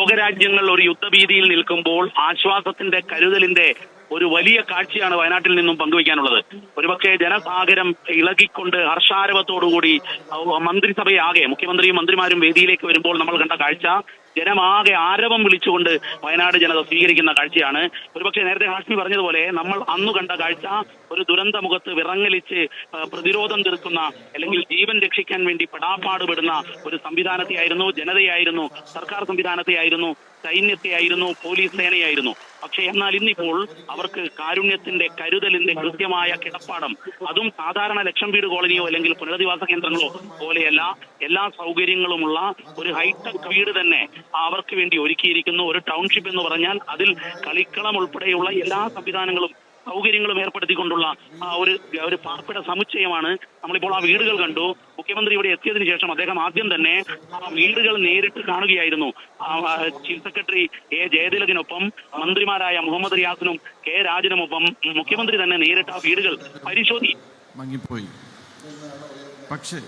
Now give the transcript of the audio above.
ലോകരാജ്യങ്ങൾ ഒരു യുദ്ധഭീതിയിൽ നിൽക്കുമ്പോൾ ആശ്വാസത്തിന്റെ കരുതലിന്റെ ഒരു വലിയ കാഴ്ചയാണ് വയനാട്ടിൽ നിന്നും പങ്കുവയ്ക്കാനുള്ളത്. ഒരുപക്ഷെ ജനസാഗരം ഇളകിക്കൊണ്ട് ഹർഷാരവത്തോടുകൂടി മന്ത്രിസഭയാകെ മുഖ്യമന്ത്രിയും മന്ത്രിമാരും വേദിയിലേക്ക് വരുമ്പോൾ നമ്മൾ കണ്ട കാഴ്ച ജനമാകെ ആരവം വിളിച്ചുകൊണ്ട് വയനാട് ജനത സ്വീകരിക്കുന്ന കാഴ്ചയാണ്. ഒരുപക്ഷെ നേരത്തെ ഹാഷ്മി പറഞ്ഞതുപോലെ നമ്മൾ അന്നു കണ്ട കാഴ്ച ഒരു ദുരന്ത മുഖത്ത് വിറങ്ങലിച്ച് പ്രതിരോധം തീർക്കുന്ന അല്ലെങ്കിൽ ജീവൻ രക്ഷിക്കാൻ വേണ്ടി പെടാപ്പാടുപെടുന്ന ഒരു സംവിധാനത്തെയായിരുന്നു, ജനതയായിരുന്നു, സർക്കാർ സംവിധാനത്തെയായിരുന്നു, സൈന്യത്തെയായിരുന്നു, പോലീസ് സേനയായിരുന്നു. പക്ഷെ എന്നാൽ ഇന്നിപ്പോൾ അവർക്ക് കാരുണ്യത്തിന്റെ കരുതലിന്റെ കൃത്യമായ കിടപ്പാടം, അതും സാധാരണ ലക്ഷം വീട് കോളനിയോ അല്ലെങ്കിൽ പുനരധിവാസ കേന്ദ്രങ്ങളോ പോലെയല്ല, എല്ലാ സൗകര്യങ്ങളുമുള്ള ഒരു ഹൈടെക് വീട് തന്നെ അവർക്ക് വേണ്ടി ഒരുക്കിയിരിക്കുന്നു. ഒരു ടൗൺഷിപ്പ് എന്ന് പറഞ്ഞാൽ അതിൽ കളിക്കളം ഉൾപ്പെടെയുള്ള എല്ലാ സംവിധാനങ്ങളും സൗകര്യങ്ങളും ഏർപ്പെടുത്തിക്കൊണ്ടുള്ള ഒരു പാർപ്പിട സമുച്ചയമാണ്. നമ്മളിപ്പോൾ ആ വീടുകൾ കണ്ടു. മുഖ്യമന്ത്രി ഇവിടെ എത്തിയതിനു ശേഷം അദ്ദേഹം ആദ്യം തന്നെ ആ വീടുകൾ നേരിട്ട് കാണുകയായിരുന്നു. ചീഫ് സെക്രട്ടറി എ ജയതിലകിനൊപ്പം മന്ത്രിമാരായ മുഹമ്മദ് റിയാസിനും കെ രാജനുമൊപ്പം മുഖ്യമന്ത്രി തന്നെ നേരിട്ട് ആ വീടുകൾ പരിശോധിച്ചു. പക്ഷേ